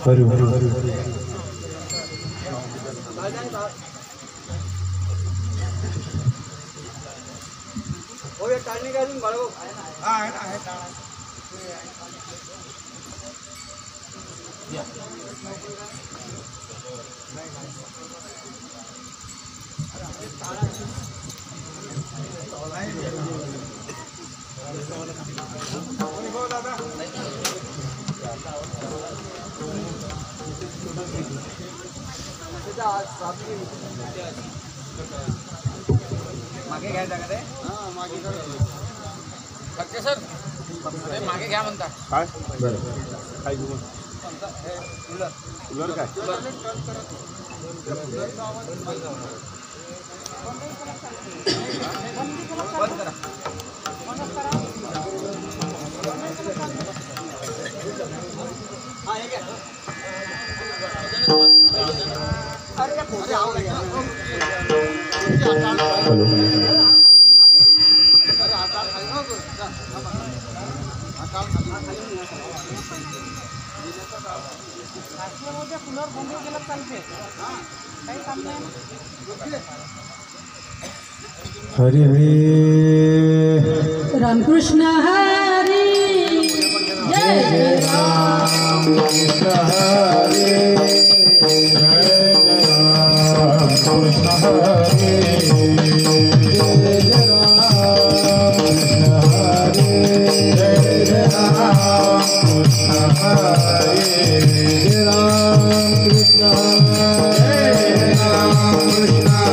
हरि हरि हरि वो ये टालने का दिन बड़ा हाँ है ना मागे घ्यायचा का ते हां मागे कर ओके सर ते मागे घ्या म्हणता काय बरं काय घेऊ उलर उलर काय बंद करा हां हे घ्या हॅलो पुनर् बंद केलं चालते काही काम नाही हरि हरि रामकृष्ण हरी जय जय राम कृष्ण हरे जय राम कृष्ण हरे जय राम कृष्ण हरे जय राम कृष्ण हरे जय राम कृष्ण हरे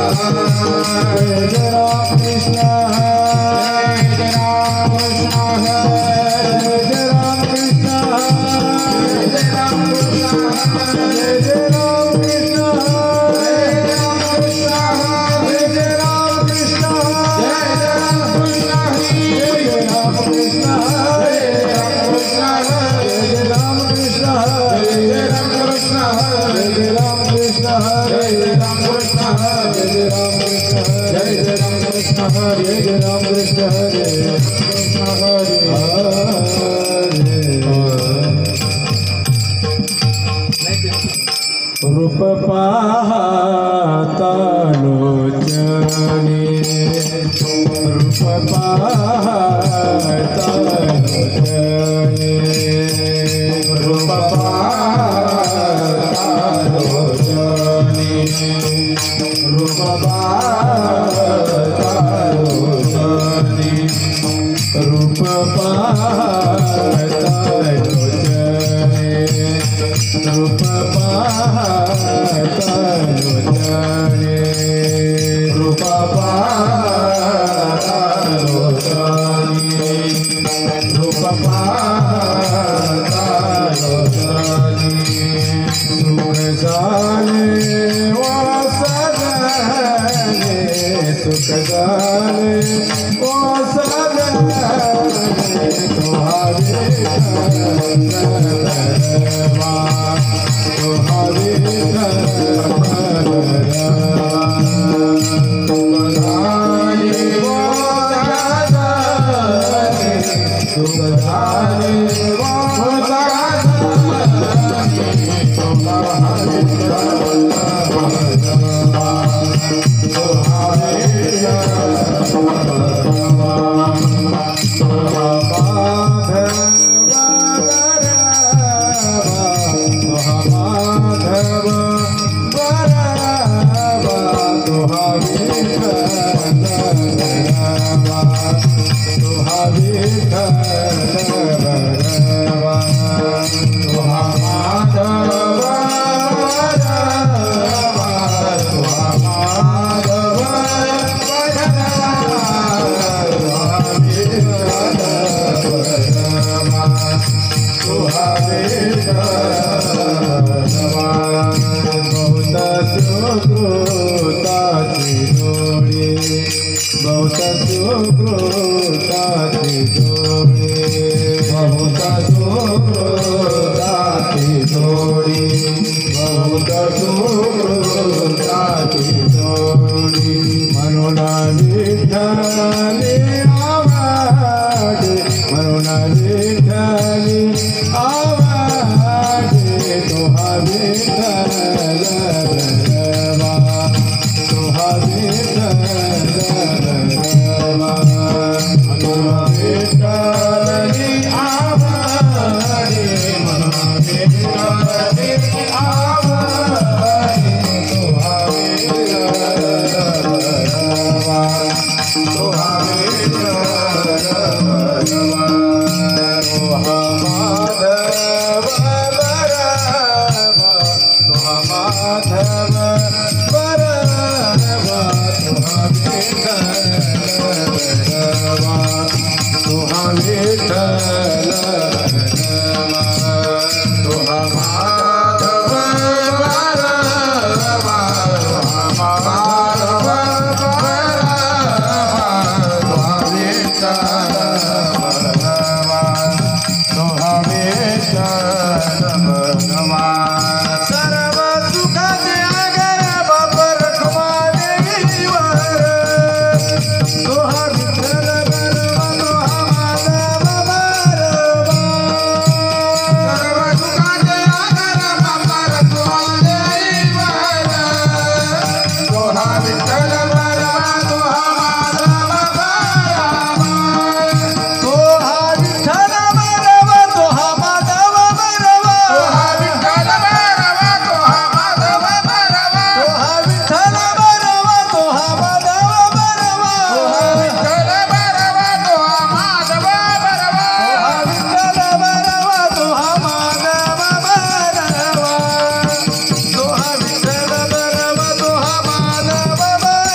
राम कृष्ण हरे जय राम कृष्ण हरे राम कृष्ण हरे जय राम कृष्ण हरे जय राम कृष्ण हरे जय राम कृष्ण हरे राम कृष्ण हरे जय राम कृष्ण हरे जय राम कृष्ण हरे जय राम कृष्ण हरे जय राम कृष्ण हरे जय राम कृष्ण हरे जय राम कृष्ण हरे जय राम कृष्ण हरे जय राम कृष्ण हरे जय राम कृष्ण हरे कृष्ण हरे रूप पाहता लोचने रूप पाहता लोचने रूप पाहता लोचने रूप पाहता लोचने रूप पाहता लोचने रूप पाहता लोचने रूप पाहता लोचने रूप पाहता लोचने सुख जाने वासने सुख जाने वासने तुम्हारे बहुत म्हणून विठ्ठली आवाडे म्हणून विठ्ठली आवाडे तुहा विठ्ठल रवा तुहा विठ्ठल रवा तुहा विठ्ठली आवाडे म्हणून विठ्ठली आवाडे तुहा विठ्ठल रवा तुहा विठ्ठल रवा तुहा माधव बरवा तुहा माधव बरवा तुहा विठ्ठल रवा तुहा विठ्ठल रवा तुहा माधव बरवा तुहा माधव बरवा तुहा विठ्ठल रवा तुहा विठ्ठल रवा सर्व सुखाचे आगर बाप रखवादेवीवर तुहा विठ्ठल बरवा तुहा माधव बरवा सर्व सुखाचे आगर बाप रखवादेवीवर तुहा विठ्ठल बरवा तुहा माधव बरवा तुहा विठ्ठल बरवा तुहा माधव बरवा तुहा विठ्ठल बरवा तुहा माधव बरवा तुहा विठ्ठल बरवा तुहा माधव बरवा तुहा विठ्ठल बरवा तुहा माधव बरवा तुहा विठ्ठल बरवा तुहा माधव बरवा तुहा विठ्ठल बरवा तुहा माधव बरवा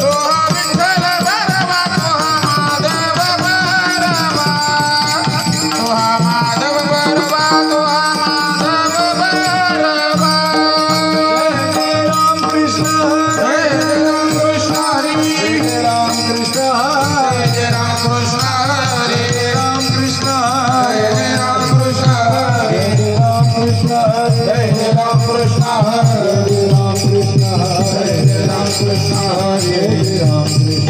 तुहा विठ्ठल बरवा तुहा माधव बरवा तुहा माधव बरवा तुहा माधव बरवा जय राम कृष्ण जय राम कृष्ण हरी जय राम कृष्ण हरी जय राम कृष्ण हरी जय राम कृष्ण हरी जय राम कृष्ण हरी जय राम कृष्ण हरी जय राम कृष्ण हरी जय राम कृष्ण हरी जय राम कृष्ण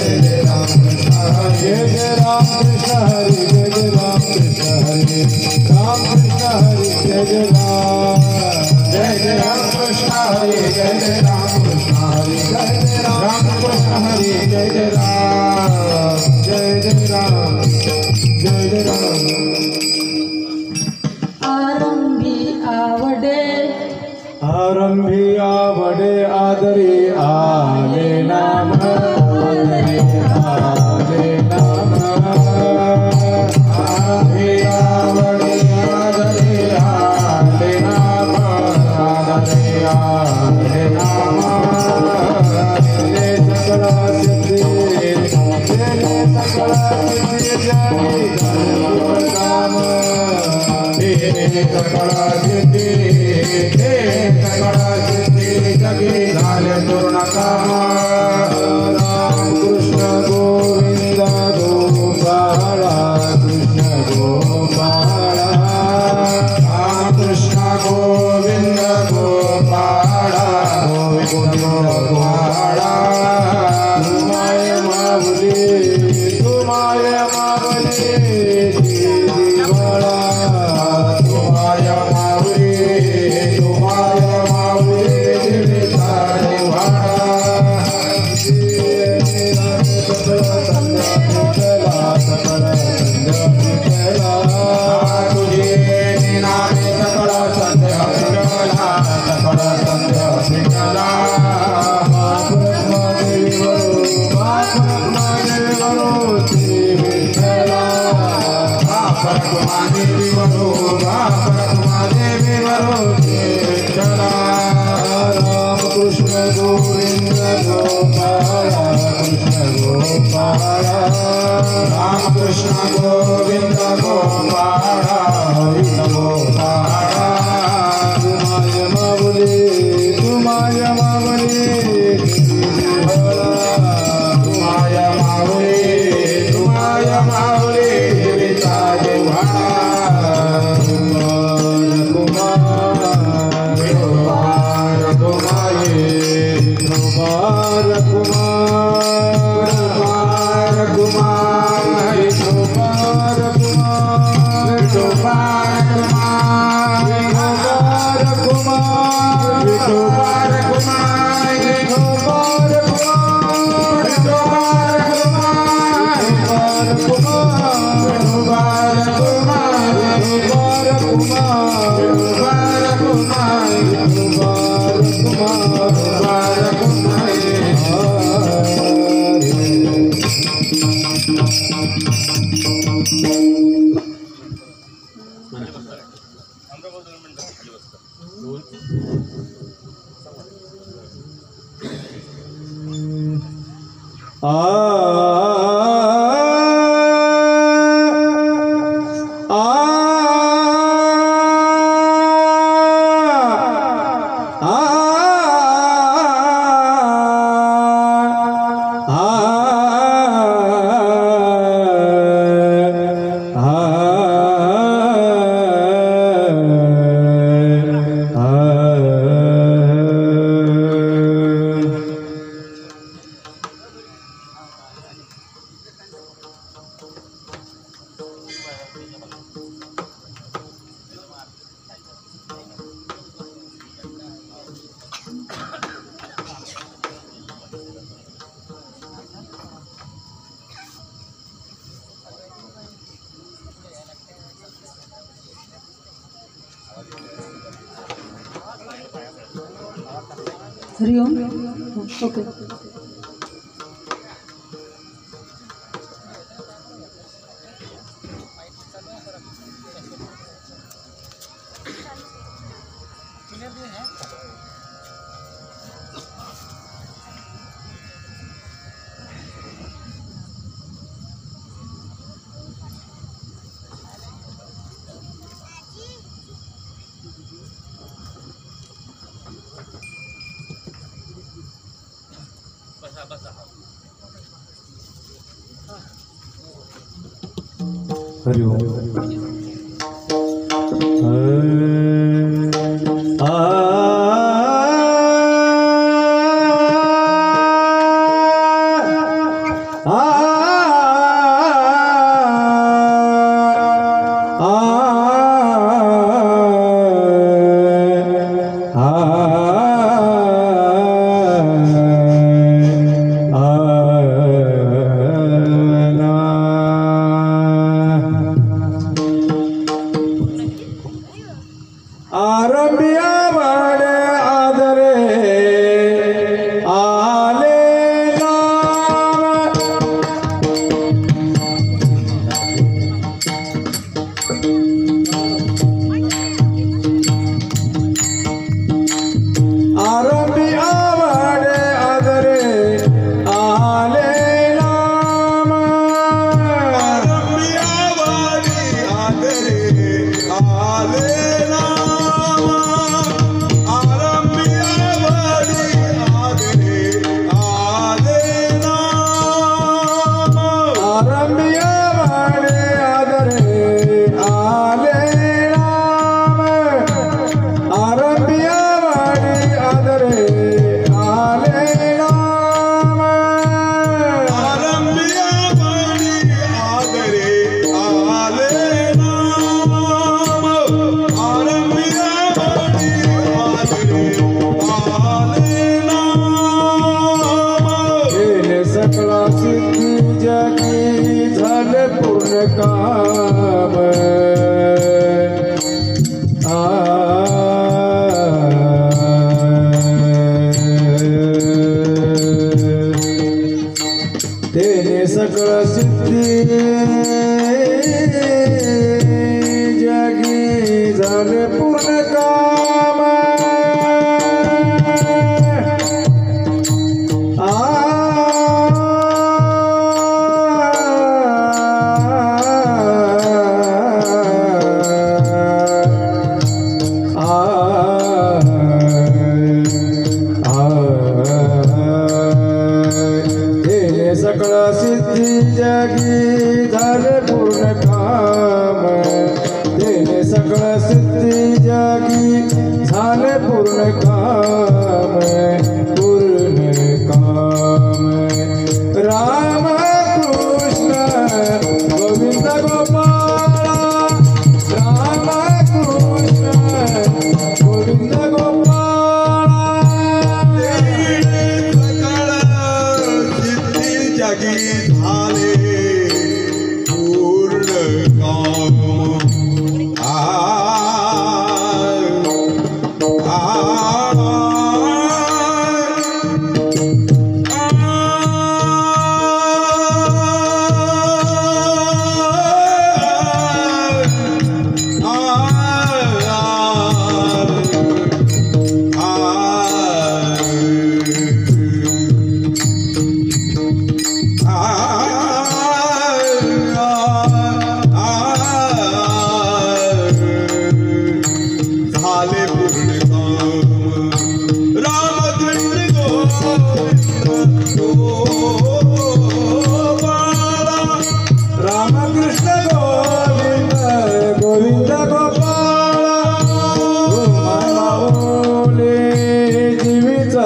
हरी जय राम कृष्ण हरी जय राम कृष्ण हरी जय राम कृष्ण हरी जय राम कृष्ण हरी राम कृष्ण हरी जय राम कृष्ण हरी जय राम कृष्ण हरी जय राम कृष्ण हरी जय राम जय राम जय राम आरंभी आवडे आरंभी आवडे आदरी आले नाम आदरी आले नाम आरंभी आवडे आदरी आले नाम आदरी आले नाम ले सकला सिद्धी ले सकला सिद्धी जय राम हे सकला सिद्धी हे सकला सिद्धी जगी झाले पूर्ण काम राम कृष्ण गोविंद गोपाळा कृष्ण गोपाळा राम कृष्ण गोविंद गोपाळा गोविंद गोपाळा तुमाय माऊली तुमाय माऊली जीवळा तुमाय माऊली तुमाय माऊली जीविता निवाडा सकळ संध्या तुझे नामे सकळ संध्या सकळ संध्या हरिओम ओके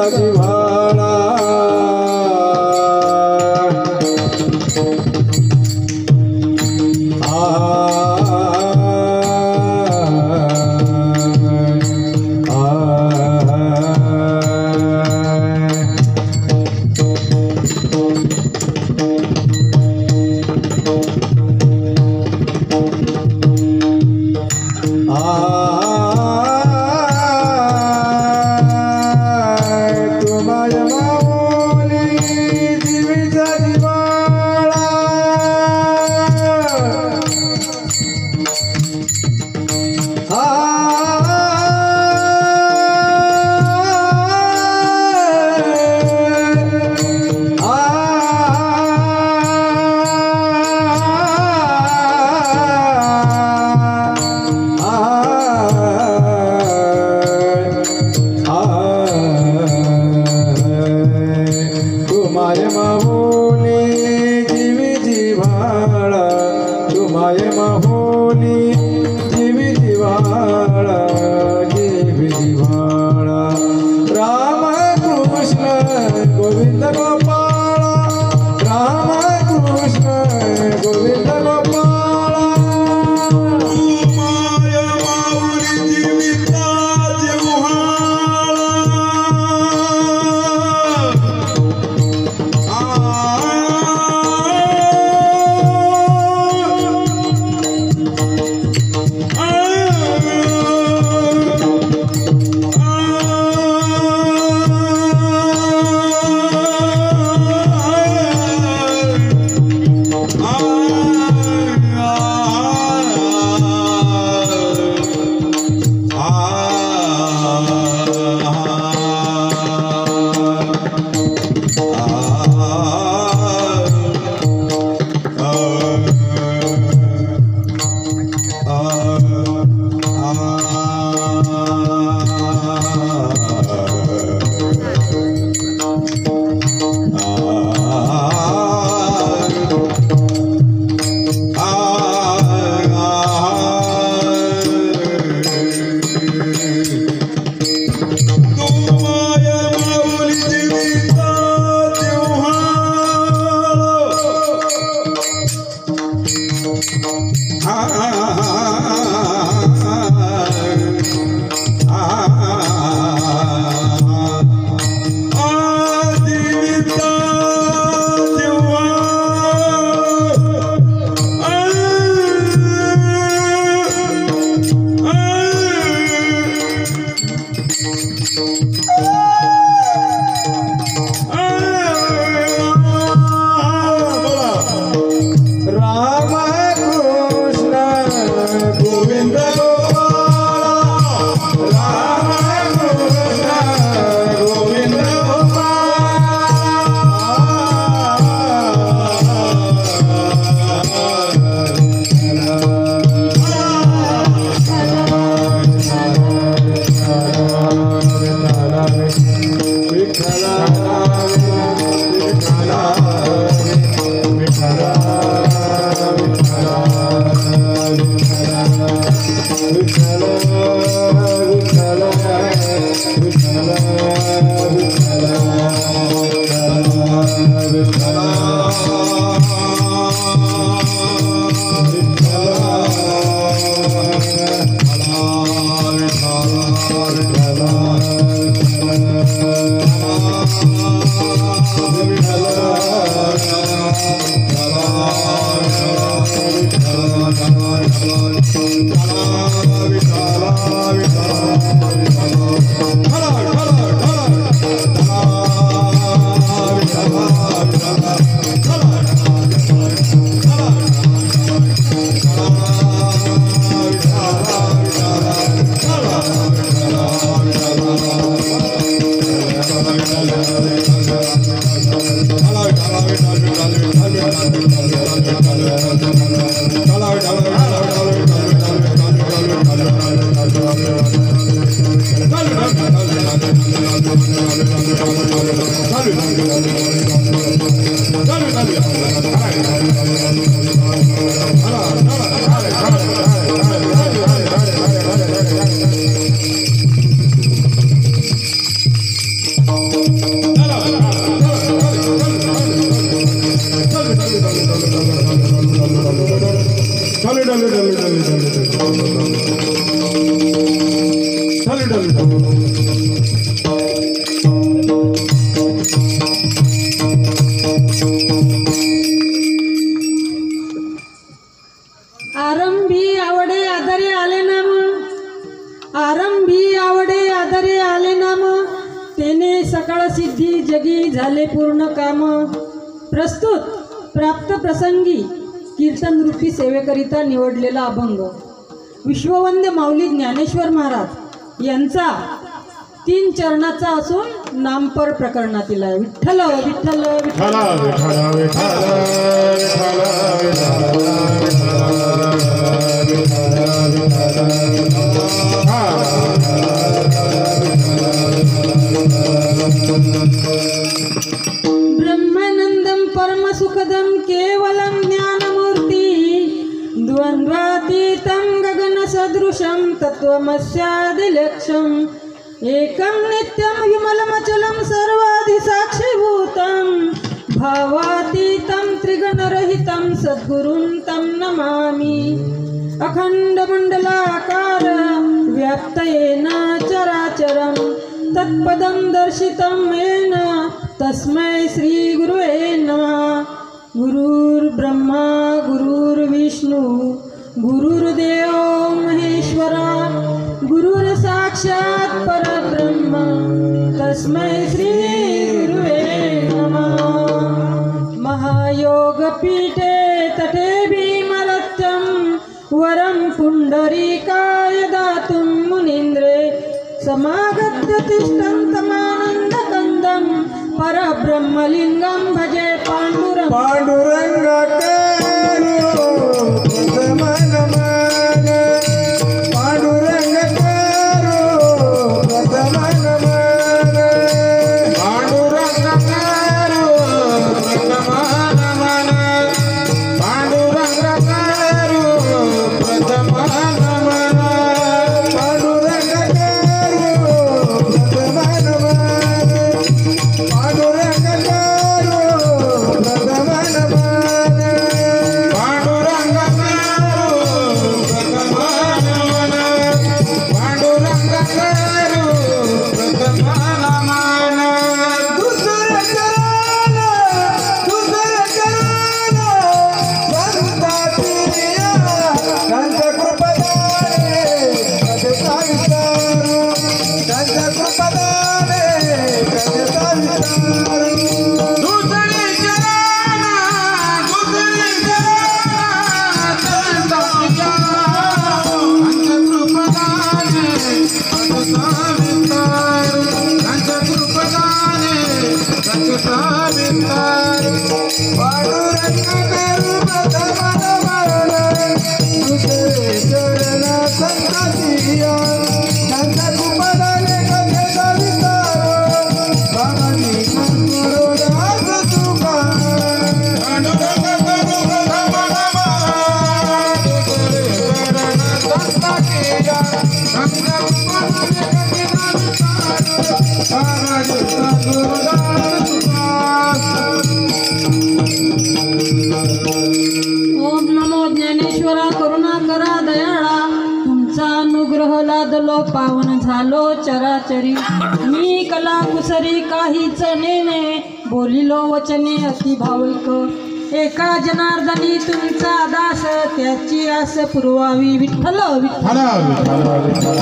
जिव्हाळा Oh आरंभी आवडे आदरे आले नाम, आरंभी आवडे आदरे आले नाम, तेने सकळ सिद्धी जगी झाले पूर्ण काम। प्रस्तुत प्राप्त प्रसंगी कीर्तन रूपी सेवेकरिता निवडलेला अभंग विश्ववंद्य माऊली ज्ञानेश्वर महाराज यांचा 3 चरणाचा असून नामपर प्रकरणातील आहे। विठ्ठल विठ्ठल विठ्ठल ब्रह्मानंदम परमसुखदम केवलम ज्ञानमूर्ति द्वंद्वातीतं गगनसदृशं तत्त्वमस्यादिलक्ष्यम् एकं नित्यं विमलमचलं सर्वाधिसाक्षिभूतं भावातीतं त्रिगुणरहितं सद्गुरुं तं नमामि। अखण्डमण्डलाकार व्याप्तयेन चराचरं तत्पदं दर्शितं येन तस्मै श्रीगुरुवे नमः। गुरुर्ब्रह्मा गुरुर्विष्णु गुरुर्देवो महेश्वरा गुरुर्साक्षात् परब्रह्म तस्मै श्रीगुरुवे नमः। महायोगपीठे तटे भीमरत्यं वरं पुण्डरीकाय दातुं मुनीन्द्रे समागत्य तिष्ठन्तमानन्दकन्दं परब्रह्मलिङ्गं भजे पाण्डुरङ्गं। ओम नमो ज्ञानेश्वरा करुणा करा दयाळा, तुमचा अनुग्रह लादलो पावन झालो चराचरी। मी कला कुसरी काहीच नेने, बोलिलो वचने अति भाविक। एका जनार्दनी तुमचा दास, त्याची आस पुरवावी। विठ्ठल विठ्ठल विठ्ठल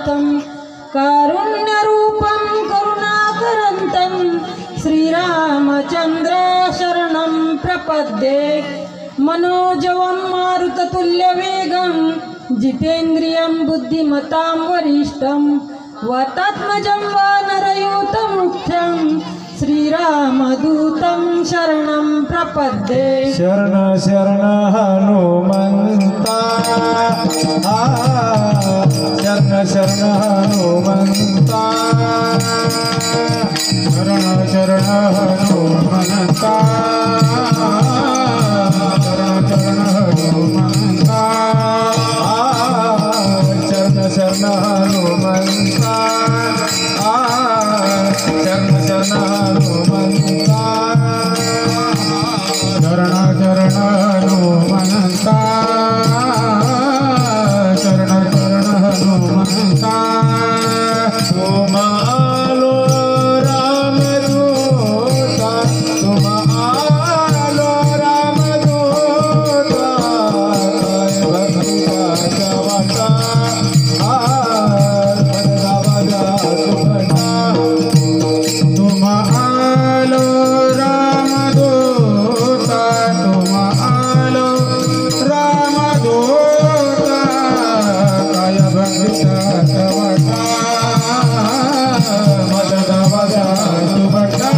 रघुनाथं कारुण्यरूपं करुणाकरन्तं श्रीरामचन्द्र शरणं प्रपद्ये मनोजवं मारुततुल्यवेगं जितेन्द्रियं बुद्धिमतां वरिष्ठं वातात्मजं वानरयूथमुख्यं श्रीरामदूतं शरणं प्रपद्ये शरण शरण हनुमंता शरण शरण हनुमंता शरण शरण हनुमंता शरण शरण हनुमंता शरण शरण हनुमंता शरण शरण हनुमंता शरण शरण हनुमंता शरण शरण हनुमंता तुम आलो रामदूता तुम आलो रामदूता काय भक्ताच्या वाटा बदला सुभटा तुम आलो रामदूता तुम आलो रामदूता काय भक्ताच्या वाटा बदला सुभटा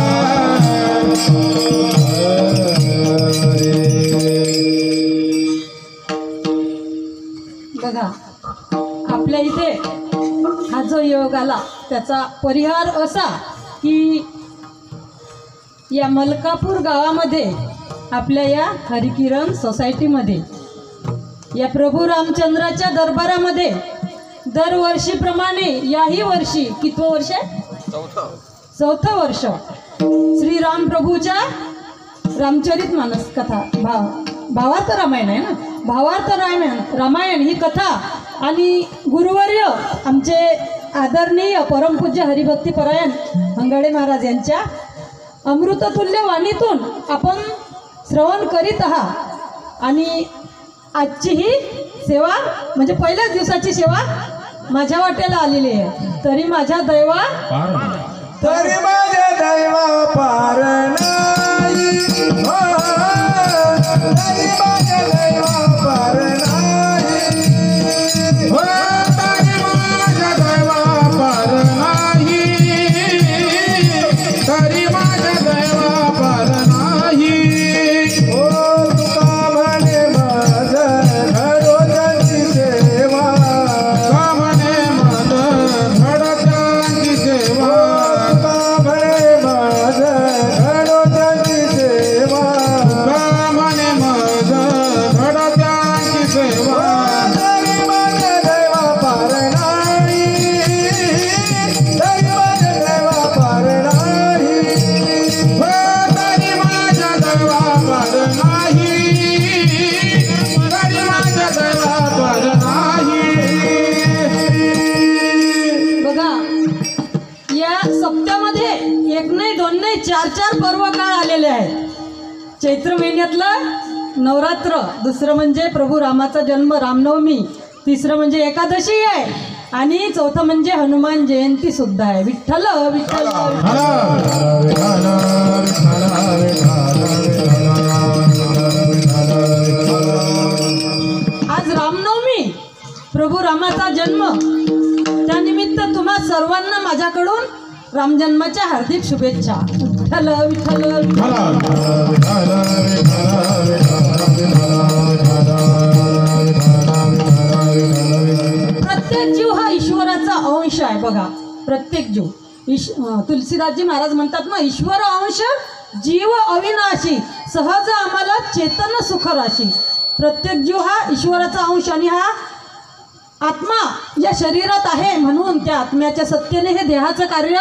बघा आपल्या इथे हा जो योग आला त्याचा परिहार असा की या मलकापूर गावामध्ये आपल्या या हरिकिरण सोसायटीमध्ये या प्रभू रामचंद्राच्या दरबारामध्ये दरवर्षीप्रमाणे याही वर्षी कितवं वर्ष आहे? चौथं वर्ष श्रीराम प्रभूच्या रामचरित मानस कथा भावार्थ रामायण आहे ना, भावार्थ रामायण ही कथा आणि गुरुवर्य आमचे आदरणीय परमपूज्य हरिभक्तीपरायण हंगाडे महाराज यांच्या अमृततुल्य वाणीतून आपण श्रवण करीत आहात आणि आजची ही सेवा म्हणजे पहिल्याच दिवसाची सेवा माझ्या वाट्याला आलेली आहे. तरी माझ्या दैवा तरी माझ्या दैवा पार नाही हो, तरी माझ्या दैवा पार नाही हो, तरी माझ्या दैवा पार नाही, तरी माझ्या दैवा पार नाही हो. तुका म्हणे माझं घडोत्यांची सेवा, तुका म्हणे माझं घडोत्यांची सेवा, तुका म्हणे माझं घडोत्यांची सेवा, तुका म्हणे माझं घडोत्यांची सेवा. तरी माझ्या दैवा पार नाही, तरी माझ्या दैवा पार नाही हो, तरी माझ्या दैवा पार नाही, तरी माझ्या दैवा पार नाही. बघा या सप्त्यामध्ये एक नाही दोन नाही चार पर्व काळ आलेले आहेत. चैत्र महिन्यातलं नवरात्र, दुसरं म्हणजे प्रभू रामाचा जन्म रामनवमी, तिसरं म्हणजे एकादशी आहे आणि चौथं म्हणजे हनुमान जयंती सुद्धा आहे. विठ्ठल विठ्ठल आज रामनवमी, प्रभू रामाचा जन्म, त्यानिमित्त तुम्हा सर्वांना माझ्याकडून रामजन्माच्या हार्दिक शुभेच्छा. विठ्ठल विठ्ठल प्रत्येक जीव हा ईश्वराचा अंश आहे. बघा प्रत्येक जीव तुलसीदासजी महाराज म्हणतात ना, ईश्वर अंश जीव अविनाशी सहज आम्हाला चेतन सुख राशी. प्रत्येक जीव हा ईश्वराचा अंश आणि हा आत्मा या शरीरात आहे म्हणून त्या आत्म्याच्या सत्तेने हे देहाचं कार्य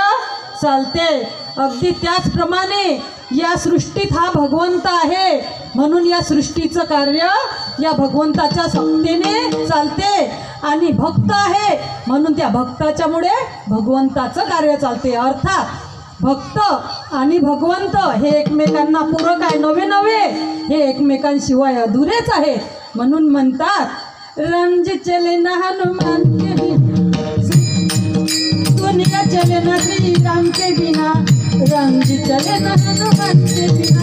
चालते. अगदी त्याचप्रमाणे या सृष्टीत हा भगवंत आहे म्हणून या सृष्टीचं कार्य या भगवंताच्या सत्तेने चालते आणि भक्त आहे म्हणून त्या भक्ताच्यामुळे भगवंताचं कार्य चालते. अर्थात भक्त आणि भगवंत हे एकमेकांना पूरक आहे, नवे हे एकमेकांशिवाय अधुरेच आहे. म्हणून म्हणतात रणजी चले ना हनुमान के चले न श्री राम के बिना, राम जी चले न हनुमान के बिना।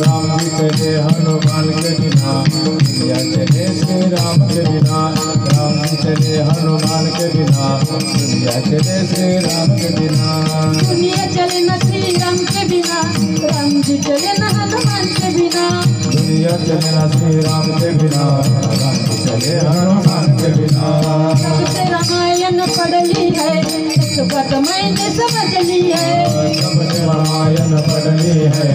राम जी चले हनुमान के बिना, दुनिया चले श्री राम के बिना। राम जी चले हनुमान के बिना, दुनिया चले श्री राम के बिना। दुनिया चले न श्री राम के बिना, राम जी चले न हनुमान के बिना। दुनिया चले न श्री राम के बिना, राम जी चले हनुमान के बिना। जब से रामायण पढ़ली है, एक बात मैंने समझ ली है। जब से रामायण पढ़ली है,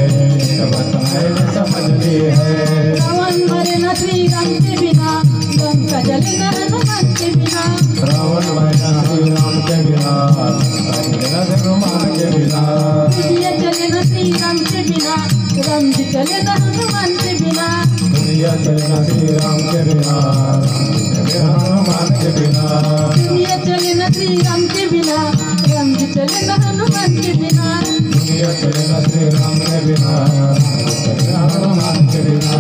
एक बात मैंने समझ ली है। रावण मरे न श्री राम के बिना, लंका जले न हनुमान के बिना। रावण मरे न श्री राम के बिना, लंका जले न हनुमान के बिना। दुनिया चले न श्री राम के बिना, राम जी चले न हनुमान के बिना। दुनिया चले न श्री राम के बिना, हनुमान के बिना। दुनिया चले न श्री राम के बिना, राम जी चले न हनुमान के बिना। दुनिया चले न श्री राम के बिना, हनुमान के बिना।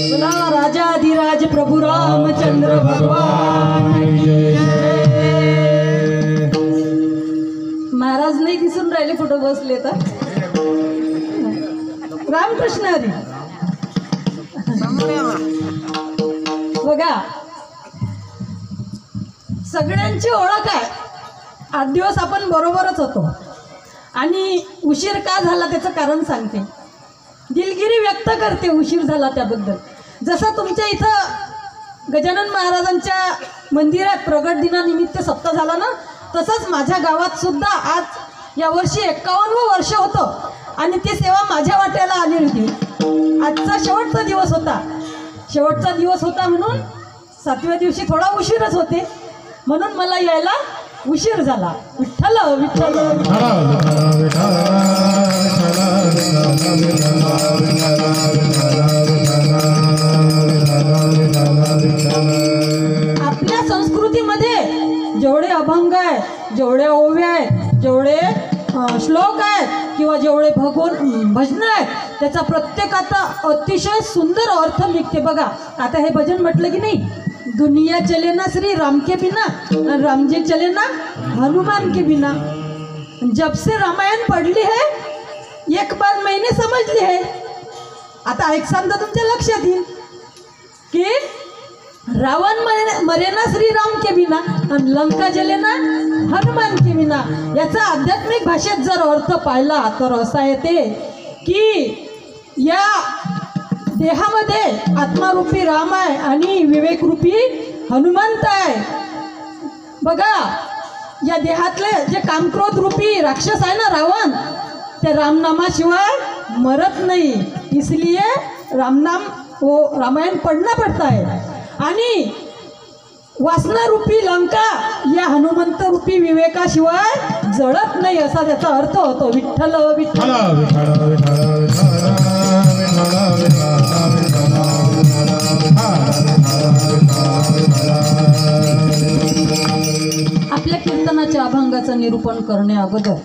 बोला राजाधिराज प्रभु रामचंद्र भगवान की जय। महाराज नाही दिसून राहिले फोटो बसले तर रामकृष्ण हरी बघा सगळ्यांची ओळख आहे. 8 दिवस आपण बरोबरच होतो आणि उशीर का झाला त्याचं कारण सांगते. दिलगिरी व्यक्त करते उशीर झाला त्याबद्दल. जसं तुमच्या इथं गजानन महाराजांच्या मंदिरात प्रगट दिनानिमित्त सप्ताह झाला ना, तसंच माझ्या गावात सुद्धा आज यावर्षी 51वं वर्ष होतं आणि ती सेवा माझ्या वाट्याला आली होती. आजचा शेवटचा दिवस होता. शेवटचा दिवस होता म्हणून 7व्या दिवशी थोडा उशीरच होते, म्हणून मला यायला उशीर झाला. विठ्ठल विठ्ठल आपल्या संस्कृतीमध्ये जेवढे अभंग आहेत, जेवढे ओव्या आहेत, जेवढे श्लोक आहेत किंवा जेवढे भजन आहेत, त्याचा प्रत्येकाचा अतिशय सुंदर अर्थ निघते. बघा आता हे भजन म्हटलं की नाही, दुनिया चले ना श्री राम के बिना, राम जी चले ना हनुमान के बिना. जब से रामायण पढ़ली है, एक बार मैंने समझ ली है. आता ऐकसान तर तुमच्या लक्षात येईल की रावण मरे ना श्रीराम के बिना आणि लंका जले ना हनुमान के बिना. याचा आध्यात्मिक भाषेत जर अर्थ पाहिला तर असा येते की या देहामध्ये आत्मारूपी राम आहे आणि विवेकरूपी हनुमंत आहे. बघा या देहातले जे कामक्रोध रूपी राक्षस आहे ना रावण, ते रामनामाशिवाय मरत नाही. इसलिए रामनाम वो रामायण पढ़ना पड़ता है. आणि वासना रूपी लंका या हनुमंत रूपी विवेकाशिवाय जळत नाही, असा त्याचा अर्थ होतो. विठ्ठल विठ्ठल आपल्या कीर्तनाच्या अभंगाचं निरूपण करण्या अगोदर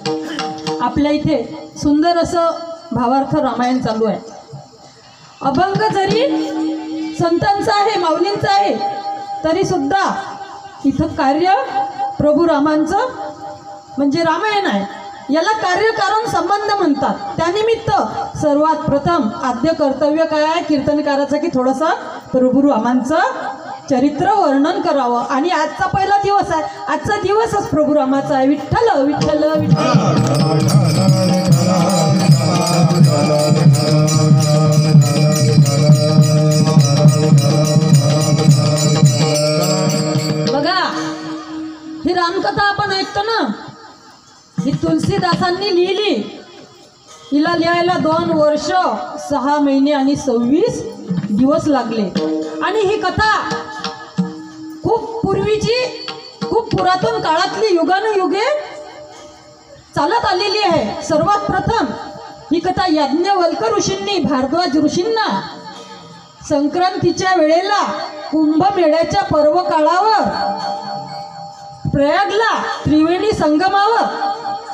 आपल्या इथे सुंदर असं भावार्थ रामायण चालू आहे. अभंग जरी संतांचा आहे, माऊलींचा आहे, तरी सुद्धा इथं कार्य प्रभू रामांचं म्हणजे रामायण आहे. याला कार्यकारण संबंध म्हणतात. त्यानिमित्त सर्वात प्रथम आद्य कर्तव्य काय आहे कीर्तनकाराचं की थोडंसं प्रभू रामांचं चरित्र वर्णन करावं. आणि आजचा पहिला दिवस आहे, आजचा दिवसच प्रभू रामाचा आहे. विठ्ठल विठ्ठल विठ्ठल. बघा ही रामकथा आपण ऐकतो ना, ही तुलसीदासांनी लिहिली. हिला लिहायला 2 वर्ष 6 महिने आणि 26 दिवस लागले. आणि ही कथा खूप पूर्वीची, खूप पुरातन काळातली युगानुयुगे चालत आलेली आहे. सर्वात प्रथम ही कथा याज्ञवल्क्य ऋषींनी भारद्वाज ऋषींना संक्रांतीच्या वेळेला कुंभमेळ्याच्या पर्व काळावर प्रयागला त्रिवेणी संगमावर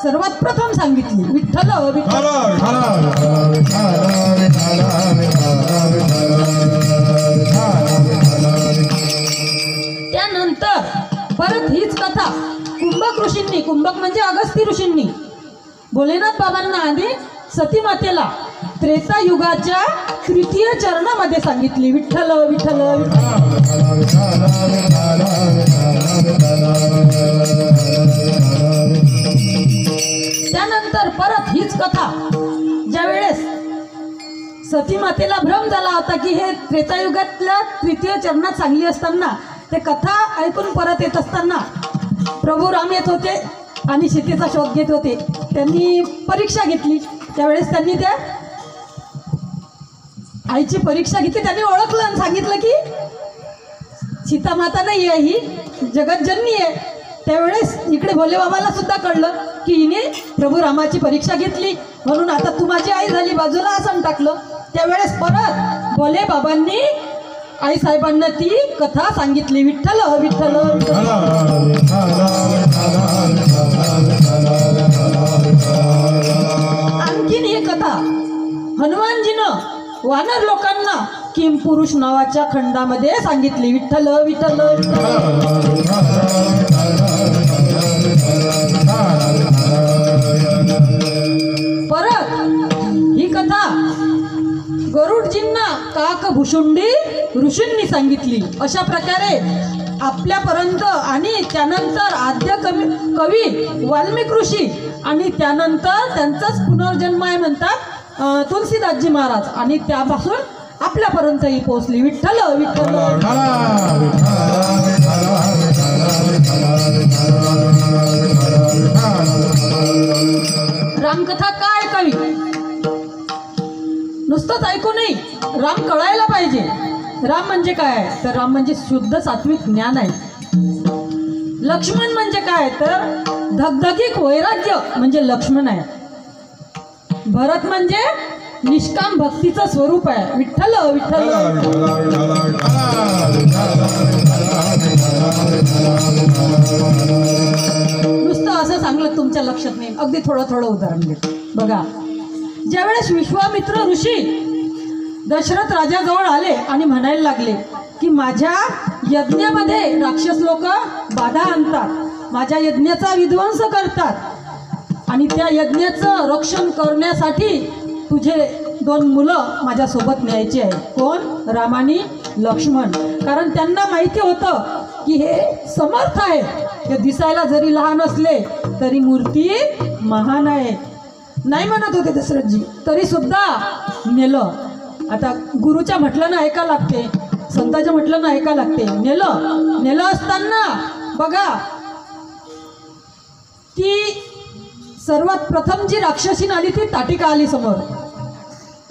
सर्वात प्रथम सांगितली. विठ्ठल विठ्ठल. त्यानंतर परत हीच कथा कुंभ कुंभक ऋषींनी, कुंभक म्हणजे अगस्ती ऋषींनी भोलेनाथ बाबांना आणि सती मातेला त्रेतायुगाच्या तृतीय चरणामध्ये सांगितली, विठ्ठल विठ्ठल त्यानंतर परत हीच कथा ज्या वेळेस सती मातेला भ्रम झाला होता की हे त्रेतायुगातल्या तृतीय चरणात सांगली असताना ते कथा ऐकून परत येत असताना प्रभू राम येत होते आणि सीतेचा शोध घेत होते. त्यांनी परीक्षा घेतली. त्यावेळेस त्यांनी त्या आईची परीक्षा घेतली. त्यांनी ओळखलं आणि सांगितलं की सीता माता नाही आहे, ही जगतजननी आहे. त्यावेळेस इकडे भोले बाबाला सुद्धा कळलं की हिने प्रभू रामाची परीक्षा घेतली म्हणून आता तू माझी आई झाली, बाजूला असं टाकलं. त्यावेळेस परत भोले बाबांनी आई साहेबांना ती कथा सांगितली, विठ्ठल विठ्ठल. आणखीन ही कथा हनुमानजीनं वानर लोकांना किम पुरुष नावाच्या खंडामध्ये सांगितली, विठ्ठल विठ्ठल. परत ही कथा गरुडजींना काकभुशुंडी ऋषींनी सांगितली. अशा प्रकारे आपल्यापर्यंत आणि त्यानंतर आद्य कवी वाल्मिक ऋषी आणि त्यानंतर त्यांचाच पुनर्जन्म आहे म्हणतात तुलसीदासजी महाराज आणि त्यापासून आपल्यापर्यंतही पोहोचली, विठ्ठल विठ्ठल. रामकथा काय ऐकावी, नुसतंच ऐकू नाही, राम कळायला पाहिजे. राम म्हणजे काय तर राम म्हणजे शुद्ध सात्विक ज्ञान आहे. लक्ष्मण म्हणजे काय तर धगधगीक वैराग्य म्हणजे लक्ष्मण आहे. भरत म्हणजे निष्काम भक्तीचं स्वरूप आहे, विठ्ठल विठ्ठल. नुसतं असं सांगलं तुमच्या लक्षात नाही, अगदी थोडं थोडं उदाहरण घेतो. बघा, ज्यावेळेस विश्वामित्र ऋषी दशरथ राजाजवळ आले आणि म्हणायला लागले की माझ्या यज्ञामध्ये राक्षस लोक बाधा आणतात, माझ्या यज्ञाचा विध्वंस करतात आणि त्या यज्ञाचं रक्षण करण्यासाठी तुझे 2 मुलं माझ्यासोबत न्यायची आहे. कोण? राम आणि लक्ष्मण. कारण त्यांना माहिती होतं की हे समर्थ आहे, हे दिसायला जरी लहान असले तरी मूर्ती महान आहे. नाही म्हणत होते दशरथजी, तरी सुद्धा नेलं. आता गुरुच्या म्हटलं ना ऐका लागते, संताच्या म्हटलं ना ऐका लागते. नेलं असताना बघा ती सर्वात प्रथम जी राक्षसीन आली ती ताटिका आली समोर.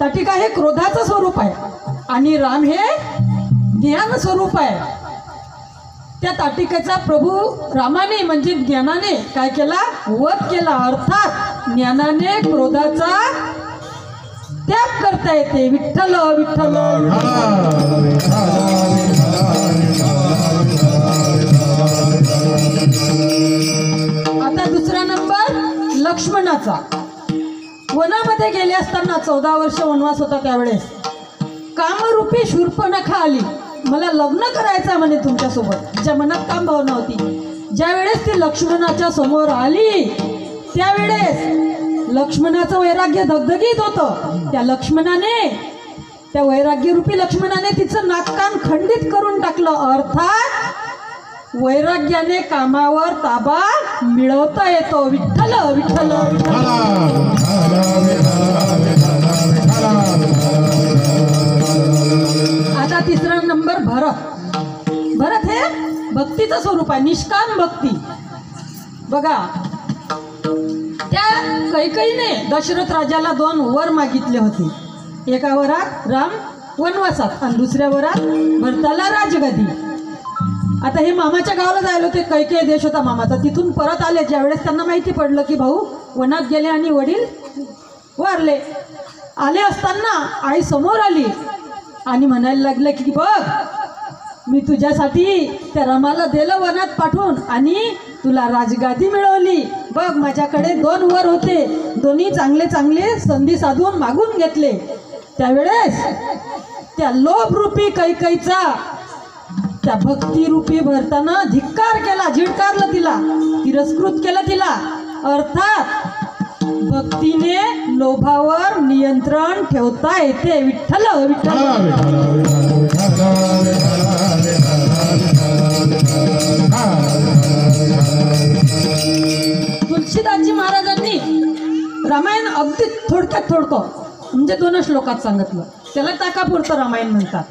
ताटिका हे क्रोधाचं स्वरूप आहे आणि राम हे ज्ञान स्वरूप आहे. त्या ताटिकेचा प्रभू रामाने म्हणजे ज्ञानाने काय केला? वध केला. अर्थात ज्ञानाने क्रोधाचा त्याग करता येते, विठ्ठल विठ्ठल. आता दुसरा नंबर लक्ष्मणाचा. वनामध्ये गेले असताना 14 वर्ष वनवास होता. त्यावेळेस कामरूपी शूर्पणखा आली, मला लग्न करायचं म्हणे तुमच्यासोबत. तिच्या मनात काम भावना होती. ज्यावेळेस ती लक्ष्मणाच्या समोर आली त्यावेळेस लक्ष्मणाचं वैराग्य धगधगीत होतं. त्या वैराग्यरूपी लक्ष्मणाने तिचं नाककान खंडित करून टाकलं. अर्थात वैराग्याने कामावर ताबा मिळवता येतो, विठ्ठल विठ्ठल. आता तिसरा नंबर भरत. भरत हे भक्तीचं स्वरूप आहे, निष्काम भक्ती. बघा, त्या कैकेयीने दशरथ राजाला 2 वर मागितले होते. एका वरात राम वनवासात आणि दुसऱ्या वरात भरताला राजगादी. आता हे मामाच्या गावाला जायला होते, कैकेयी देश होता मामाचा. तिथून परत आले ज्यावेळेस त्यांना माहिती पडलं की भाऊ वनात गेले आणि वडील वारले. आले असताना आई समोर आली आणि म्हणायला लागले की बघ, मी तुझ्यासाठी त्या रामाला दिलं वनात पाठवून आणि तुला राजगादी मिळवली. बघ, माझ्याकडे 2 वर होते, दोन्ही चांगले चांगले संधी साधून मागून घेतले. त्यावेळेस त्या लोभरूपी कैकेयीचा त्या भक्तिरूपी भरताना धिक्कार केला, झिडकारलं तिला, तिरस्कृत केलं तिला. अर्थात भक्तीने लोभावर नियंत्रण ठेवता येते. विठ्ठल विठ्ठल. तुलसीदासजी महाराजांनी रामायण अगदी थोडक्यात म्हणजे 2 श्लोकात सांगितलं. त्याला टाकापुरतं रामायण म्हणतात.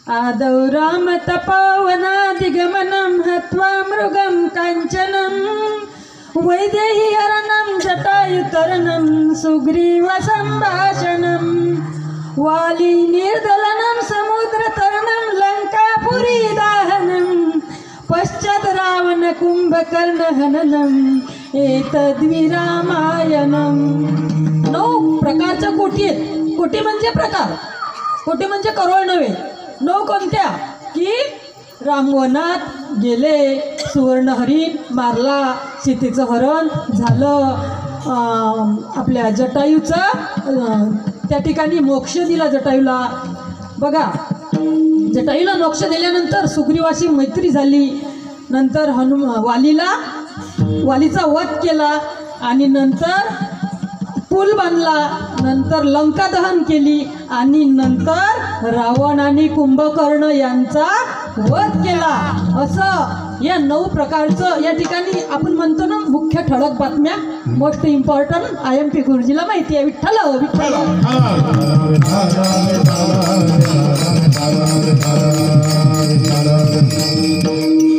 आदौ राम तपोवनादिगमनं हत्वा मृगं काञ्चनं वैदेही हरणं जटायुतरणं सुग्रीव संभाषणं वाली निर्दलनं समुद्रतरणं लंकापुरी दाहनं पश्चात् रावण कुंभकर्ण हननम् एतद्वि रामायणं. 9 प्रकारच्या कोटी आहेत. कोटी म्हणजे प्रकार, कोटी म्हणजे करोड नव्हे. 9 कोणत्या? की रामवनात गेले, सुवर्ण हरिण मारला, सीतेचं हरण झालं, आपल्या जटायूचं त्या ठिकाणी मोक्ष दिला जटायूला. बघा, जटायूला मोक्ष दिल्यानंतर सुग्रीवाशी मैत्री झाली. नंतर वालीचा वध केला आणि नंतर पूल बांधला, नंतर लंका दहन केली आणि नंतर रावण आणि कुंभकर्ण यांचा वध केला. असं या 9 प्रकारचं या ठिकाणी आपण म्हणतो ना, मुख्य ठळक बातम्या, मोस्ट इम्पॉर्टंट IMP गुरुजीला माहिती आहे. विठ्ठल विठ्ठल.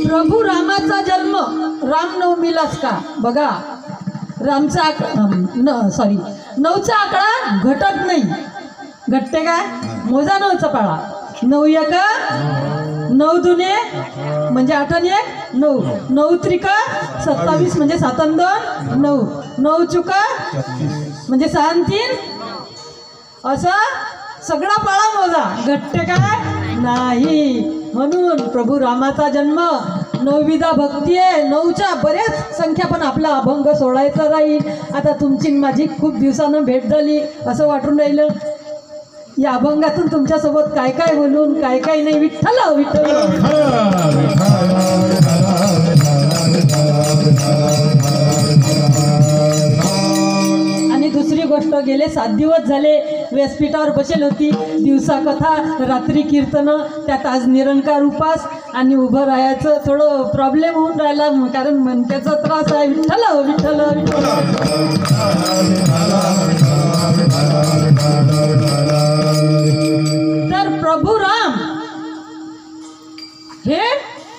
प्रभू रामाचा जन्म रामनवमीलाच का? बघा, रामचा 9चा आकडा घटत नाही. घटते काय? मोजा 9चा पाळा. 9 एक 9 दुने म्हणजे 8 आणि 1 9, 9 त्रिका 27 म्हणजे 7 आणि 2 9, 9 चुका म्हणजे 6 आणि 3. असं सगळा पाळा मोजा. घटते काय? नाही. म्हणून प्रभू रामाचा जन्म 9विधा भक्ती आहे. 9च्या बरेच संख्या, पण आपला अभंग सोडायचा राहील. आता तुमची माझी खूप दिवसानं भेट झाली असं वाटून राहिलं. या अभंगातून तुमच्यासोबत काय काय बोलून काय काय नाही. विठ्ठल विठ्ठल. आणि दुसरी गोष्ट, गेले 7 दिवस झाले व्यासपीठावर बसेल होती. दिवसा कथा, रात्री कीर्तनं, त्यात आज निरंकार उपास आणि उभं राहायचं थोडं प्रॉब्लेम होऊन राहिला, कारण मनक्याचा त्रास आहे. विठ्ठल विठ्ठल विठ्ठल. तर प्रभू राम हे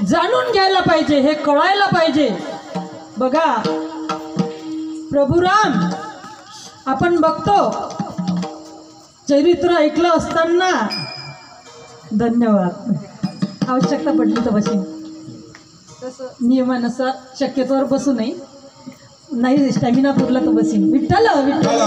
जाणून घ्यायला पाहिजे, हे कळायला पाहिजे. बघा, प्रभू राम आपण बघतो, चरित्र ऐकलं असताना, धन्यवाद, आवश्यकता पडली तर बसेन, तसं नियमानुसार शक्यतोवर बसू नाही स्टॅमिना पुरला तर बसेन. विठ्ठल विठ्ठल.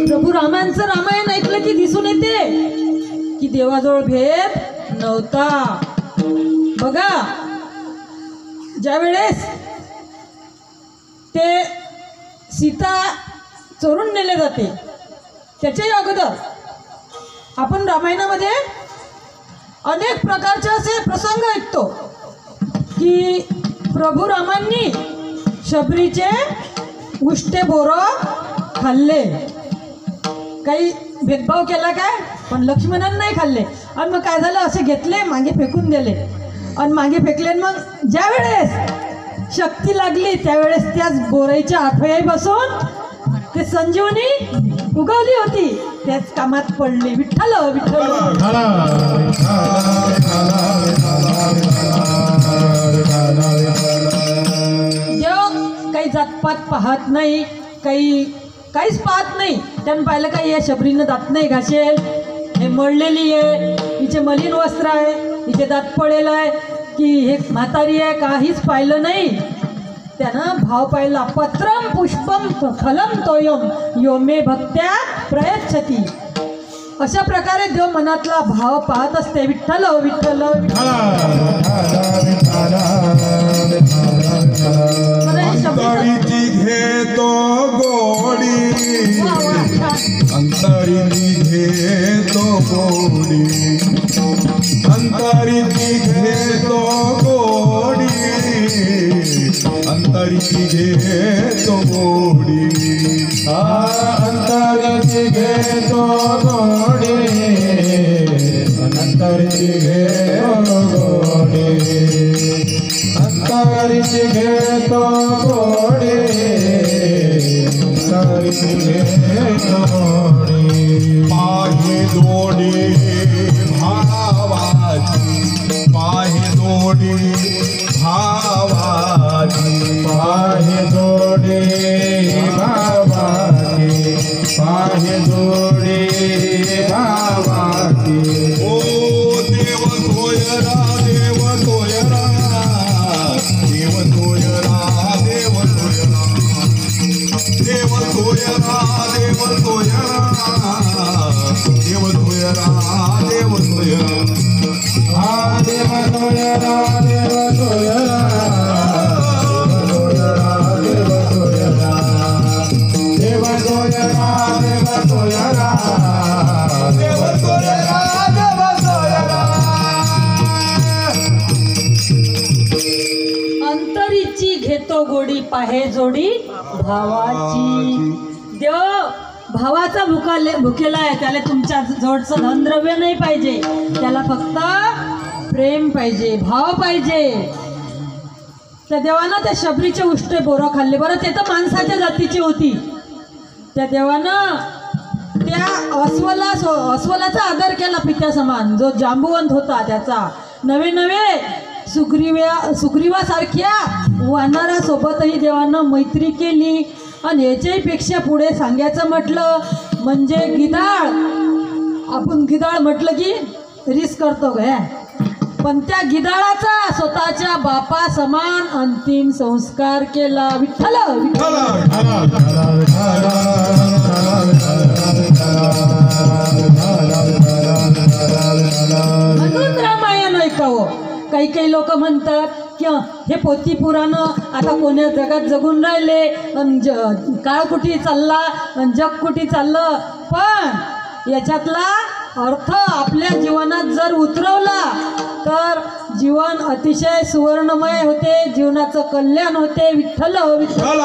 प्रभू रामांचं रामायण ऐकलं की दिसून येते की देवाजवळ भेद नव्हता. बघा, ज्या वेळेस ते सीता चोरून नेले जाते त्याच्याही अगोदर आपण रामायणामध्ये अनेक प्रकारचे असे प्रसंग ऐकतो की प्रभू रामांनी शबरीचे उष्टे बोरं खाल्ले. काही भेदभाव केला काय? पण लक्ष्मणांनी नाही खाल्ले. आणि मग काय झालं, असे घेतले, मागे फेकून दिले. आणि मागे फेकले. मग ज्या वेळेस शक्ती लागली त्यावेळेस त्याच बोराईच्या आठवयाई बसून ते संजीवनी उगवली होती, त्याच कामात पडली. विठ्ठल विठ्ठल. देव काही जातपात पाहत नाही, काहीच पाहत नाही. त्यानं पाहिलं काही या शबरीनं दात नाही घासेल, हे मळलेली आहे, हिचे मलिन वस्त्र आहे, हिचे दात पडेल आहे, की हे म्हातारी आहे, काहीच पाहिलं नाही. त्यानं भाव पाहिला. पत्रम पुष्पम फलम तोयम यो मे भक्त्या प्रयच्छती. अशा प्रकारे देव मनातला भाव पाहत असते. विठ्ठल विठ्ठल. मला हे शब्द अंतरीची घेतो गोडी अंतरीची घेतो गोडी अंतरीची घेतो गोडी अंतरीची घेतो गोडी अंतरीची घेतो गोडी अंतरीची घेतो गोडी अंतरीची घेतो गोडी अंतरीची घेतो गोडी पाहे दोडी भावाची पाहे दोडी भावाची पाहे दोडी भावाची पाहे दोडी भावाची ओ देव तोयरा देव तोयरा देव तोयरा देव तोयरा देव तोयरा देव तोयरा देव तोयरा देव तोयरा हा देव तोयरा देव तोयरा देव तोयरा देव तोयरा देव तोयरा देव तोयरा देव तोयरा अंतरीची घेतो गोडी पाहे जोडी भावाची देव भावाचा भुकेला आहे त्याला तुमच्या जोडचं धनद्रव्य नाही पाहिजे त्याला फक्त प्रेम पाहिजे भाव पाहिजे त्या देवानं त्या शबरीचे उष्टे बोरं खाल्ले बरं ते तर माणसाच्या जातीची होती त्या देवानं त्या अस्वलाचा आदर केला पित्या समान जो जांबुवंत होता त्याचा नवे नवे सुग्रीवासारख्या वानरासोबतही देवानं मैत्री केली आणि याच्याहीपेक्षा पुढे सांगायचं म्हटलं म्हणजे गिधाळ आपण गिधाळ म्हटलं की रिस करतो काय पण त्या गिधाळाचा स्वतःच्या बापा समान अंतिम संस्कार केला विठ्ठल विठ्ठल म्हणून रामायण ऐकावं काही लोक म्हणतात की हे पोथी पुराण आता कोण्या जगात जगून राहिले काळ कुठे चालला जग कुठे चाललं पण याच्यातला अर्थ आपल्या जीवनात जर उतरवला तर जीवन अतिशय सुवर्णमय होते जीवनाचं कल्याण होते विठ्ठल विठ्ठल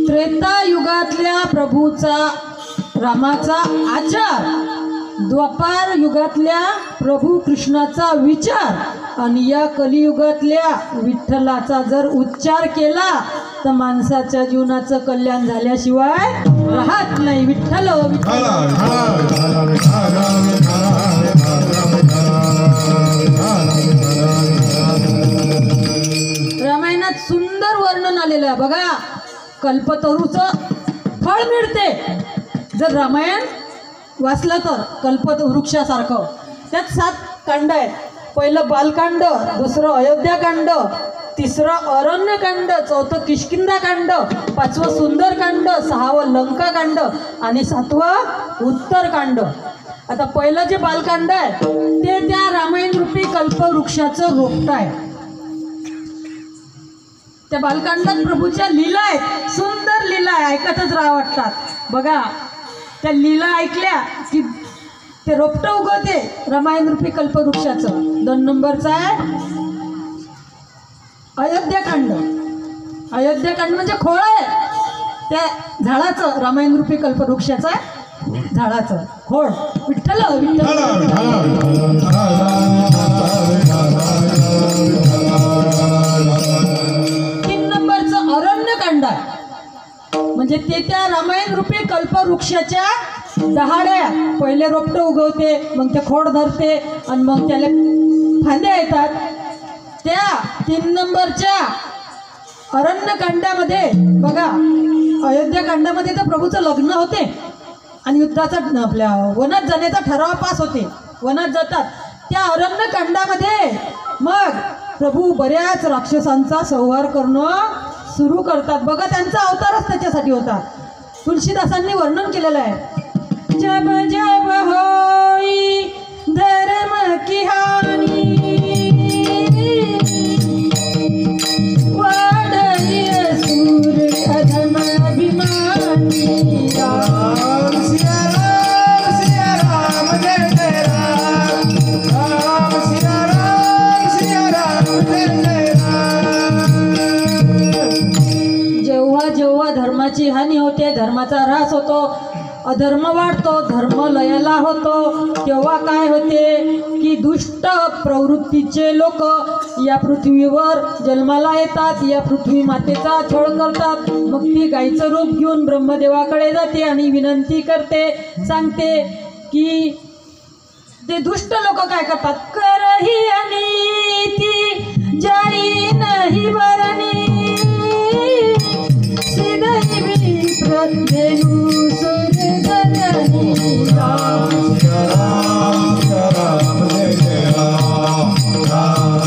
त्रेतायुगातल्या प्रभूचा रामाचा आचार द्वापार युगातल्या प्रभू कृष्णाचा विचार आणि या कलियुगातल्या विठ्ठलाचा जर उच्चार केला तर माणसाच्या जीवनाचं कल्याण झाल्याशिवाय राहत नाही विठ्ठल विठ्ठल रामायणात सुंदर वर्णन आलेलं आहे बघा कल्पतरूचं फळ मिळते जर रामायण वाचलं तर कल्पवृक्षासारखं त्यात 7 कांड आहेत पहिलं बालकांड दुसरं अयोध्याकांड तिसरं अरण्यकांड चौथं किष्किंधाकांड 5वं सुंदरकांड 6वं लंकाकांड आणि 7वं उत्तरकांड आता पहिलं जे बालकांड आहे ते त्या रामायण रूपी कल्पवृक्षाचं रोपटं आहे त्या बालकांडात प्रभूच्या लीला आहेत सुंदर लीला आहे ऐकतच राहा वाटतात बघा त्या लीला ऐकल्या की ते रोपटं उगवते रामायण रूपी कल्पवृक्षाचं 2 नंबरचा आहे अयोध्याकांड अयोध्याकांड म्हणजे खोळ आहे त्या झाडाचं रामायण रूपी कल्पवृक्षाचं झाडाचं खोळ विठ्ठल विठ्ठल 3 नंबरचं अरण्यकांड आहे म्हणजे ते त्या रामायण रूपी कल्पवृक्षाच्या दहाड्या पहिले रोपटं उगवते मग ते खोड धरते आणि मग त्याला फांद्या येतात त्या 3 नंबरच्या अरण्यकांडामध्ये बघा अयोध्याकांडामध्ये तर प्रभूचं लग्न होते आणि युद्धाचा आपल्या वनात जाण्याचा ठराव पास होते वनात जातात त्या अरण्यकांडामध्ये मग प्रभू बऱ्याच राक्षसांचा संहार करणं सुरू करतात बघा त्यांचा अवतारच त्याच्यासाठी होता तुलसीदासांनी वर्णन केलेलं आहे जब जब होई की हानी वाढली सूर अधम अभिमानी राम सिया राम जय जय राम राम सिया राम जय जय राम। जेव्हा जेव्हा धर्माची हानी होते, धर्माचा ऱ्हास होतो, अधर्म वाढतो, धर्म लयाला होतो, तेव्हा काय होते की दुष्ट प्रवृत्तीचे लोक या पृथ्वीवर जन्माला येतात, या पृथ्वी मातेचा छळ करतात। मग ती गाईचं रूप घेऊन ब्रह्मदेवाकडे जाते आणि विनंती करते, सांगते की ते दुष्ट लोक काय करतात, करही अनिती जाई नाही बरणी धेनु सुरधरणी राम सिया राम जय जय राम राम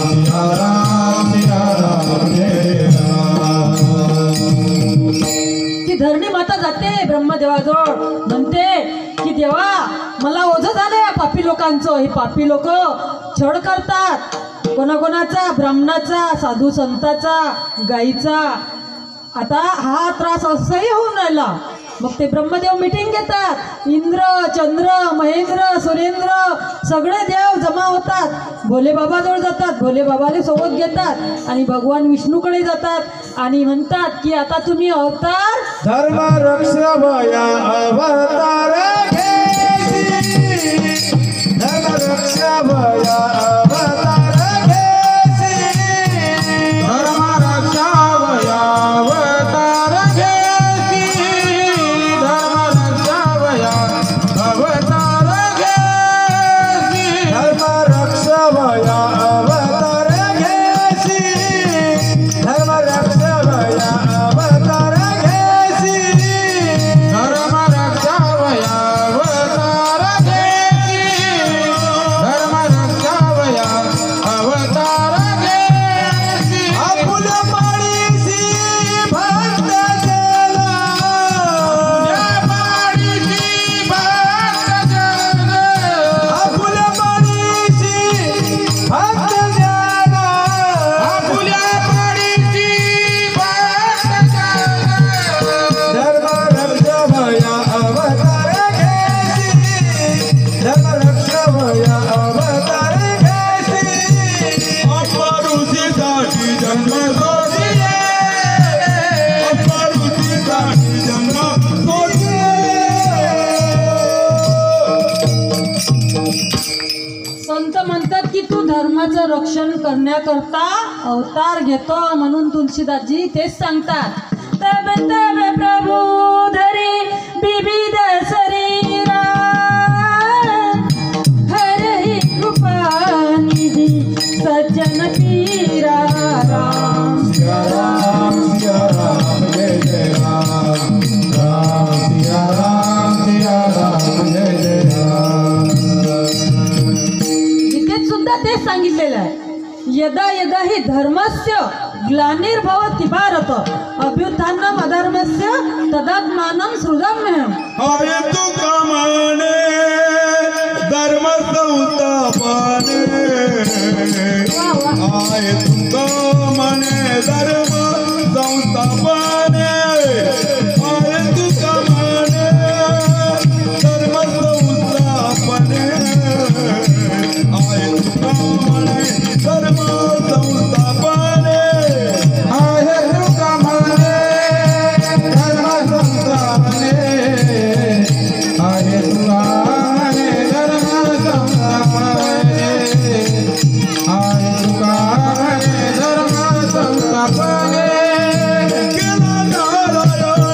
सिया राम जय जय राम। ती धरणी माता जाते ब्रह्मदेवाजवळ, म्हणते की देवा मला ओझं झालं या पापी लोकांचं, हे पापी लोक छळ करतात कोणाकोणाचा, ब्राह्मणाचा, साधू संताचा, गाईचा। आता हा त्रास असंही होऊन राहिला। मग ते ब्रह्मदेव मीटिंग घेतात, इंद्र चंद्र महेंद्र सुरेंद्र सगळे देव जमा होतात, भोले बाबाजवळ जातात, भोले बाबाले सोबत घेतात आणि भगवान विष्णूकडे जातात आणि म्हणतात की आता तुम्ही अवतार धर्म रक्षभया अवतार घेसी धर्म रक्षभया अवतार घेसी धर्म रक्षभया अवतार घेसी धर्म रक्षभया अवतार घेसी धर्म रक्षभया अवतार घेसी धर्म रक्षभया अवतार घेसी धर्म रक्षावया अवतार घेसी धर्म रक्षावया अवतार घेसी आपुल्या पाडीसी भक्त जला आपुल्या पाडीसी भक्त जला आपुल्या पाडीसी भक्त जला धर्म रक्षावया अवतार घेसी धर्म रक्षावया अवतार घेसी अपरुषीसाठी जन्म सोडिले अपरुषीसाठी जन्म सोडिले। संत म्हणतात की तू धर्माचं रक्षण करण्याकरता अवतार घेतो, म्हणून तुलसीदासजी तेच सांगतात, तब तब प्रभु धरी विविध शरीरा हरहि कृपा निधि सज्जन पीरा राम सिया राम जय जय राम राम सिया राम जय जय राम। गीतेत सुद्धा तेच सांगितलेलं आहे, यदा यदा हि धर्मस्य ग्लानिर्भवति भारत अभ्युत्थानम् अधर्मस्य तदात्मानं सृजाम्यहम्। अरे तू कमाने धर्म संस्थापने आय तू कमाने धर्म संस्थापने आय तू कमाने धर्म संस्थापने आय तू कमाने धर्म संस्थापने आय तू कमाने धर्म संस्थापने आय तू कमाने धर्म संस्थापने आय तू कमाने धर्म संस्थापने केला नारायण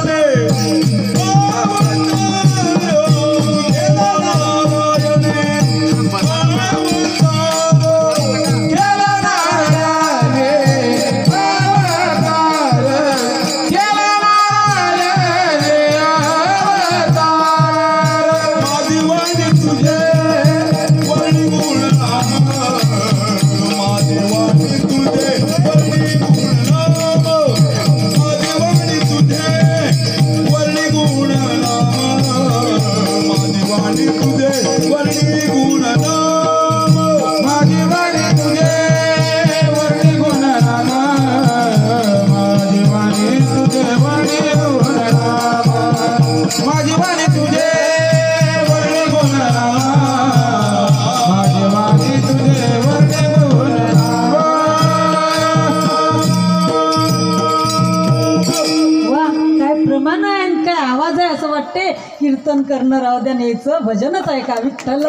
वाटते कीर्तन करणं राहू द्या न्यायचं भजनच आहे का विठ्ठल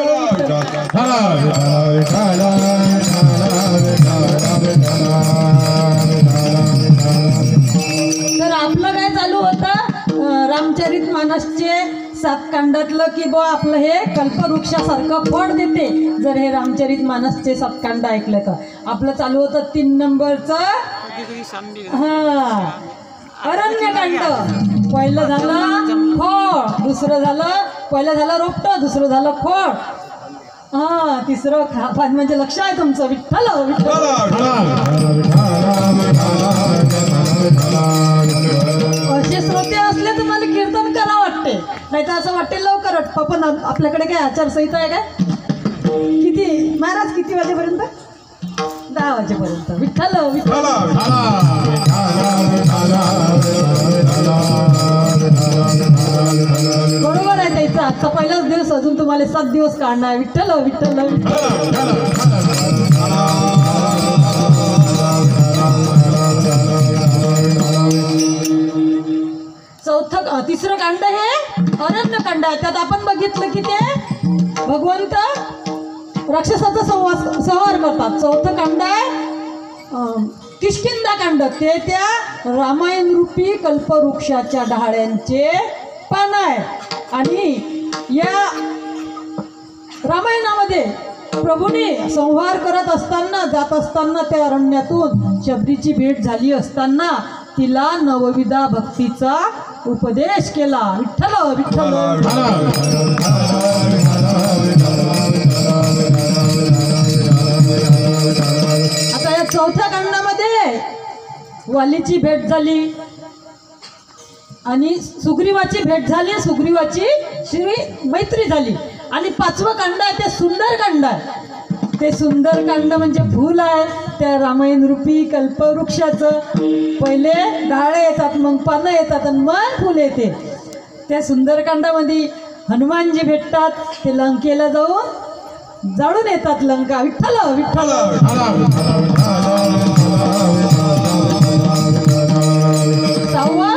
तर आपलं काय चालू होतं रामचरित मानसचे 7 कांडातलं की बुवा आपलं हे कल्पवृक्षासारखं फळ देते जर हे रामचरित मानसचे 7 कांड ऐकलं तर आपलं चालू होतं 3 नंबरचं अरण्यकांड पहिलं झालं फळ दुसरं झालं पहिलं झालं रोपटं दुसरं झालं फळ तिसरं म्हणजे लक्ष आहे तुमचं विठ्ठल असे श्रोते असले तर मला कीर्तन करा वाटते नाही तर असं वाटते लवकर पण आपल्याकडे काय आचारसंहिता आहे काय किती महाराज किती वाजेपर्यंत 10 वाजेपर्यंत विठ्ठल बरोबर आहे त्याचा आजचा पहिलाच दिवस अजून तुम्हाला 7 दिवस काढणार आहे विठ्ठल विठ्ठल तिसरं कांड हे अरण्यकांड आहे त्यात आपण बघितलं की ते भगवंत राक्षसाचा संहार करतात 4थं कांड आहे किष्किंधा कांड ते त्या रामायण रूपी कल्पवृक्षाच्या डहाळ्यांचे पान आहे आणि या रामायणामध्ये प्रभूने संहार करत असताना जात असताना त्या अरण्यातून शबरीची भेट झाली असताना तिला नवविधा भक्तीचा उपदेश केला विठ्ठल विठ्ठल आता या 4थ्या कांडामध्ये वालीची भेट झाली आणि सुग्रीवाची भेट झाली सुग्रीवाची श्री मैत्री झाली आणि 5वं कांड आहे ते सुंदरकांड आहे ते सुंदरकांड म्हणजे फूल आहे त्या रामायण रूपी कल्पवृक्षाचं पहिले डाळे येतात मग पानं येतात आणि मग फूल येते त्या सुंदरकांडामध्ये हनुमानजी भेटतात ते लंकेला जाऊन जाळून येतात लंका विठ्ठल विठ्ठल 6वं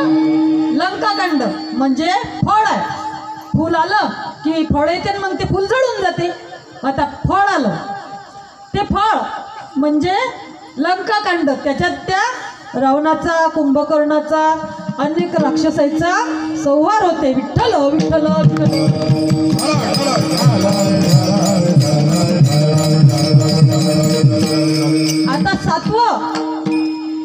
लंकाकांड म्हणजे फळ आहे फूल आलं की फळ येते मग ते फूल जळून जाते आता फळ आलं ते फळ म्हणजे लंकाकांड त्याच्यात त्या रावणाचा कुंभकर्णाचा अनेक राक्षसांचा संहार होते विठ्ठल विठ्ठल आता 7वं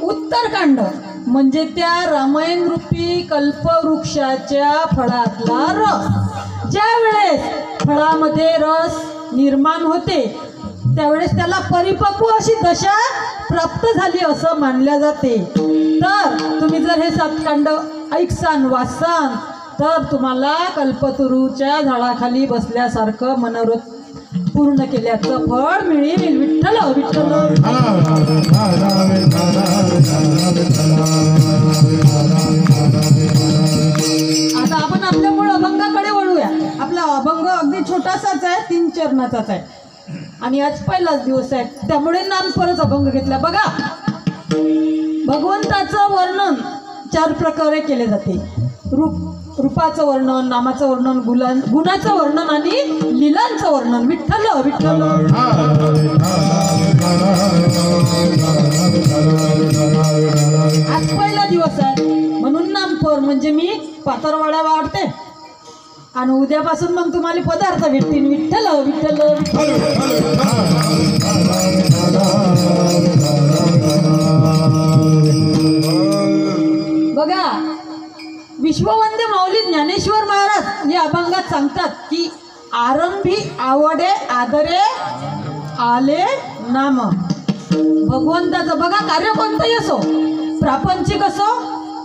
उत्तरकांड म्हणजे त्या रामायण रूपी कल्पवृक्षाच्या फळातला रस ज्या वेळेस फळामध्ये रस निर्माण होते त्यावेळेस त्याला परिपक्व अशी दशा प्राप्त झाली असं मानल्या जाते तर तुम्ही जर हे 7 कांड ऐकसान वाचसान तर तुम्हाला कल्पतरूच्या झाडाखाली बसल्यासारखं मनोरथ पूर्ण केल्याचं फळ मिळेल विठ्ठल विठ्ठल आता आपण आपल्या मूळ अभंगाकडे वळूया आपला अभंग अगदी छोटासाच आहे 3 चरणाचाच आहे आणि आज पहिलाच दिवस आहे त्यामुळे नाम परत अभंग घेतला बघा भगवंताचं वर्णन 4 प्रकारे केले जाते रूपाचं वर्णन नामाचं वर्णन गुणाचं वर्णन आणि लीलांचं वर्णन विठ्ठल विठ्ठल आज पहिला दिवस आहे म्हणून नामपर म्हणजे मी पातरवाडा वाढते आणि उद्यापासून मग तुम्हाला पदार्थ भेटतील विठ्ठल विठ्ठल बघा विश्ववंद्य माऊली ज्ञानेश्वर महाराज या अभंगात सांगतात की आरंभी आवडे आदरे आले नाम भगवंताचं बघा कार्य कोणतंही असो प्रापंचिक असो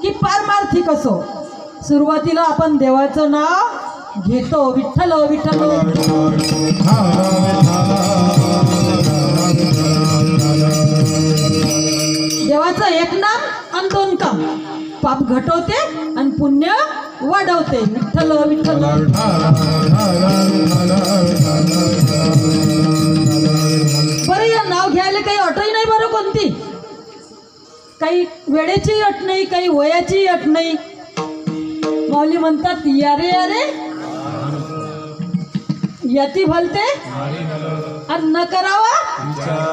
की पारमार्थिक असो सुरुवातीला आपण देवाचं नाव घेतो विठ्ठल विठ्ठल देवाचं एक नाम आणि 2 काम पाप घटवते आणि पुण्य वाढवते विठ्ठल विठ्ठल बरं या नाव घ्यायला काही अटही नाही बरं कोणती काही वेळेची अट नाही काही वयाची अट नाही माऊली म्हणतात यारे यारे यती भलते आणि न करावा